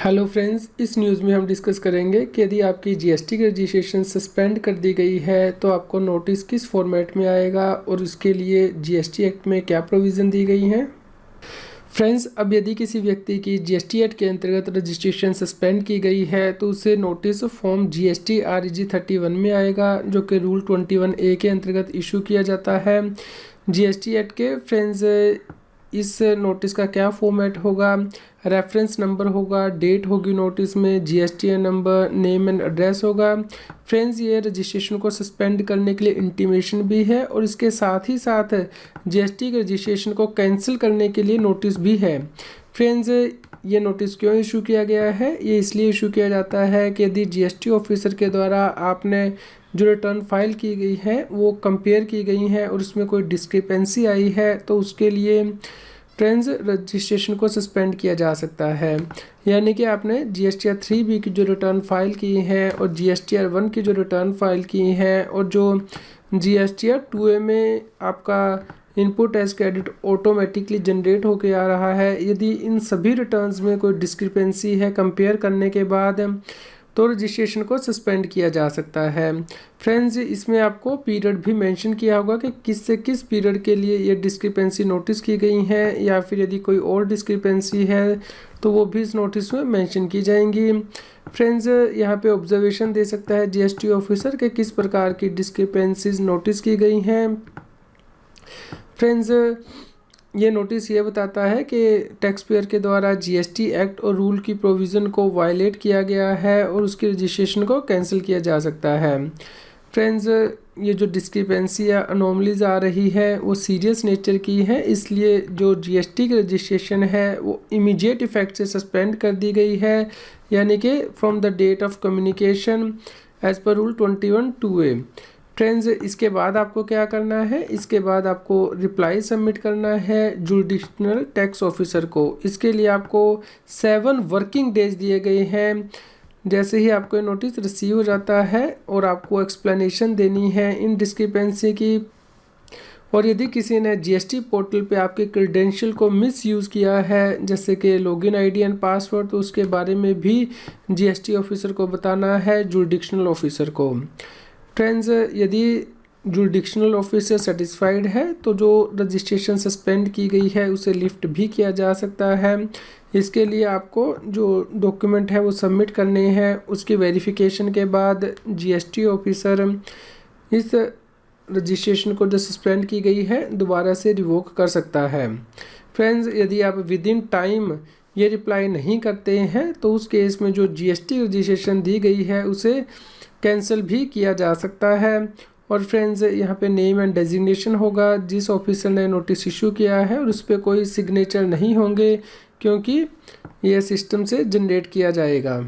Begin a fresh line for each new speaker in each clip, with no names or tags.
Hello friends, इस news में हम डिस्कस करेंगे कि यदि आपकी जीएसटी की रजिस्ट्रेशन सस्पेंड कर दी गई है तो आपको नोटिस किस फॉर्मेट में आएगा और उसके लिए जीएसटी एक्ट में क्या प्रोविज़न दी गई हैं। फ्रेंड्स, अब यदि किसी व्यक्ति की जीएसटी एक्ट के अंतर्गत रजिस्ट्रेशन सस्पेंड की गई है तो उसे नोटिस फॉर्म जीएसटी REG 31 में आएगा, जो कि रूल 21A के अंतर्गत इशू किया जाता है जीएसटी एक्ट के। फ्रेंड्स, इस नोटिस का क्या फॉर्मेट होगा, रेफरेंस नंबर होगा, डेट होगी नोटिस में, GSTN number, name and address होगा। फ्रेंड्स, ये रजिस्ट्रेशन को सस्पेंड करने के लिए इंटीमेशन भी है और इसके साथ ही साथ जीएसटी के रजिस्ट्रेशन को कैंसिल करने के लिए नोटिस भी है। फ्रेंड्स, ये नोटिस क्यों इशू किया गया है? ये इसलिए इशू किया जाता है कि यदि जीएसटी ऑफिसर के द्वारा आपने जो रिटर्न फाइल की गई है वो कंपेयर की गई हैं और उसमें कोई डिस्क्रिपेंसी आई है तो उसके लिए फ्रेंड्स रजिस्ट्रेशन को सस्पेंड किया जा सकता है। यानी कि आपने GSTR 3B की जो रिटर्न फाइल की हैं और GSTR 1 की जो रिटर्न फाइल की हैं और जो GSTR 2A में आपका input as credit automatically generate होके आ रहा है, यदि इन सभी रिटर्न्स में कोई डिस्क्रिपेंसी है कंपेयर करने के बाद तो रजिस्ट्रेशन को सस्पेंड किया जा सकता है। फ्रेंड्स, इसमें आपको पीरियड भी मेंशन किया होगा कि किस से किस पीरियड के लिए ये डिस्क्रिपेंसी नोटिस की गई हैं, या फिर यदि कोई और डिस्क्रिपेंसी है तो वो भी इस नोटिस में मेंशन की जाएंगी। फ्रेंड्स, यहाँ पे ऑब्जर्वेशन दे सकता है जीएसटी ऑफिसर के किस प्रकार की डिस्क्रिपेंसीज नोटिस की गई हैं। फ्रेंड्स, ये नोटिस ये बताता है कि टैक्स पेयर के द्वारा जीएसटी एक्ट और रूल की प्रोविज़न को वायलेट किया गया है और उसकी रजिस्ट्रेशन को कैंसिल किया जा सकता है। फ्रेंड्स, ये जो डिस्क्रिपेंसी या अनोमलीज आ रही है वो सीरियस नेचर की है, इसलिए जो जीएसटी की रजिस्ट्रेशन है वो इमीडिएट इफेक्ट से सस्पेंड कर दी गई है, यानी कि from the date of communication as per rule 21(2)A। Friends, इसके बाद आपको क्या करना है? इसके बाद आपको रिप्लाई सबमिट करना है जुडिशनल टैक्स ऑफिसर को। इसके लिए आपको 7 वर्किंग डेज दिए गए हैं। जैसे ही आपको ये नोटिस रिसीव हो जाता है और आपको एक्सप्लेनेशन देनी है इन डिस्क्रिपेंसी की, और यदि किसी ने जीएसटी पोर्टल पे आपके क्रेडेंशियल को मिसयूज़ किया है, जैसे कि लॉगिन आईडी एंड पासवर्ड, तो उसके बारे में भी जीएसटी ऑफिसर को बताना है, जुडिशनल ऑफिसर को। फ्रेंड्स, यदि जुडिशनल ऑफिसर सेटिस्फाइड है तो जो रजिस्ट्रेशन सस्पेंड की गई है उसे लिफ्ट भी किया जा सकता है। इसके लिए आपको जो डॉक्यूमेंट है वो सबमिट करने हैं, उसकी वेरिफिकेशन के बाद जीएसटी ऑफिसर इस रजिस्ट्रेशन को जो सस्पेंड की गई है दोबारा से रिवोक कर सकता है। फ्रेंड्स, यदि आप विद इन टाइम ये रिप्लाई नहीं करते हैं तो उस केस में जो जीएसटी रजिस्ट्रेशन दी गई है उसे कैंसिल भी किया जा सकता है। और फ्रेंड्स, यहाँ पे नेम एंड डेजिग्नेशन होगा जिस ऑफिसर ने नोटिस इशू किया है, और उस पर कोई सिग्नेचर नहीं होंगे क्योंकि यह सिस्टम से जनरेट किया जाएगा।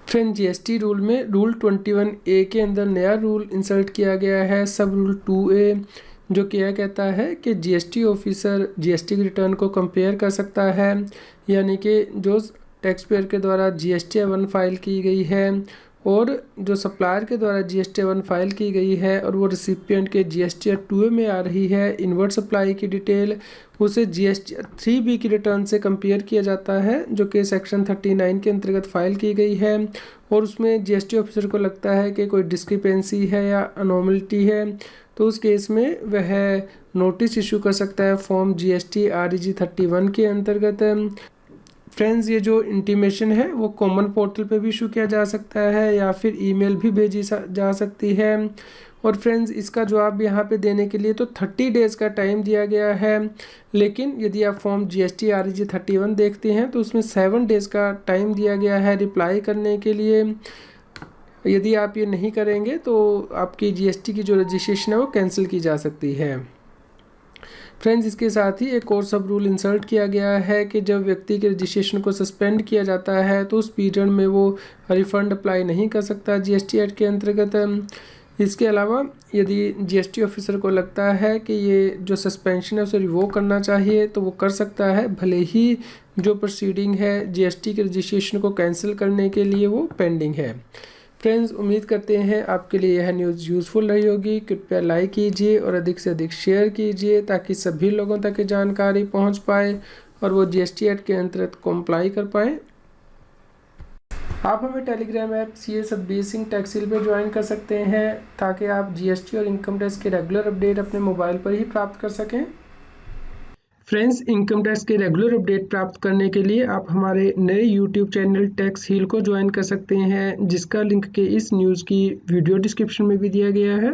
फ्रेंड, जीएसटी रूल में रूल 21A के अंदर नया रूल इंसर्ट किया गया है, सब रूल 2A, जो क्या कहता है कि जीएसटी ऑफिसर जीएसटी की रिटर्न को कंपेयर कर सकता है, यानी कि जो टैक्स पेयर के द्वारा GSTR 1 फाइल की गई है और जो सप्लायर के द्वारा GSTR 1 फाइल की गई है और वो रिसिपिएंट के GSTR 2A में आ रही है इनवर्ट सप्लाई की डिटेल, उसे GSTR 3B की रिटर्न से कंपेयर किया जाता है, जो कि सेक्शन 39 के अंतर्गत फाइल की गई है, और उसमें जीएसटी ऑफिसर को लगता है कि कोई डिस्क्रिपेंसी है या अनोमलिटी है तो उस केस में वह नोटिस इशू कर सकता है फॉर्म GST REG 31 के अंतर्गत। फ्रेंड्स, ये जो इंटीमेशन है वो कॉमन पोर्टल पे भी इशू किया जा सकता है या फिर ईमेल भी भेजी जा सकती है। और फ्रेंड्स, इसका जवाब यहाँ पे देने के लिए तो 30 डेज़ का टाइम दिया गया है, लेकिन यदि आप फॉर्म GST REG 31 देखते हैं तो उसमें 7 डेज़ का टाइम दिया गया है रिप्लाई करने के लिए। यदि आप ये नहीं करेंगे तो आपकी GST की जो रजिस्ट्रेशन है वो कैंसिल की जा सकती है। फ्रेंड्स, इसके साथ ही एक और सब रूल इंसर्ट किया गया है कि जब व्यक्ति के रजिस्ट्रेशन को सस्पेंड किया जाता है तो उस पीरियड में वो रिफ़ंड अप्लाई नहीं कर सकता जीएसटी एक्ट के अंतर्गत। इसके अलावा यदि जीएसटी ऑफिसर को लगता है कि ये जो सस्पेंशन है उसे रिवोक करना चाहिए तो वो कर सकता है, भले ही जो प्रोसीडिंग है जीएसटी के रजिस्ट्रेशन को कैंसिल करने के लिए वो पेंडिंग है। फ्रेंड्स, उम्मीद करते हैं आपके लिए यह न्यूज़ यूज़फुल रही होगी। कृपया लाइक कीजिए और अधिक से अधिक शेयर कीजिए ताकि सभी लोगों तक जानकारी पहुंच पाए और वो जीएसटी एक्ट के अंतर्गत कॉम्प्लाई कर पाएँ। आप हमें Telegram app CA Satbir Singh Tax Heal पर ज्वाइन कर सकते हैं ताकि आप GST और इनकम टैक्स के रेगुलर अपडेट अपने मोबाइल पर ही प्राप्त कर सकें। फ्रेंड्स, इनकम टैक्स के रेगुलर अपडेट प्राप्त करने के लिए आप हमारे नए YouTube चैनल टैक्स हील को ज्वाइन कर सकते हैं, जिसका लिंक के इस न्यूज़ की वीडियो डिस्क्रिप्शन में भी दिया गया है।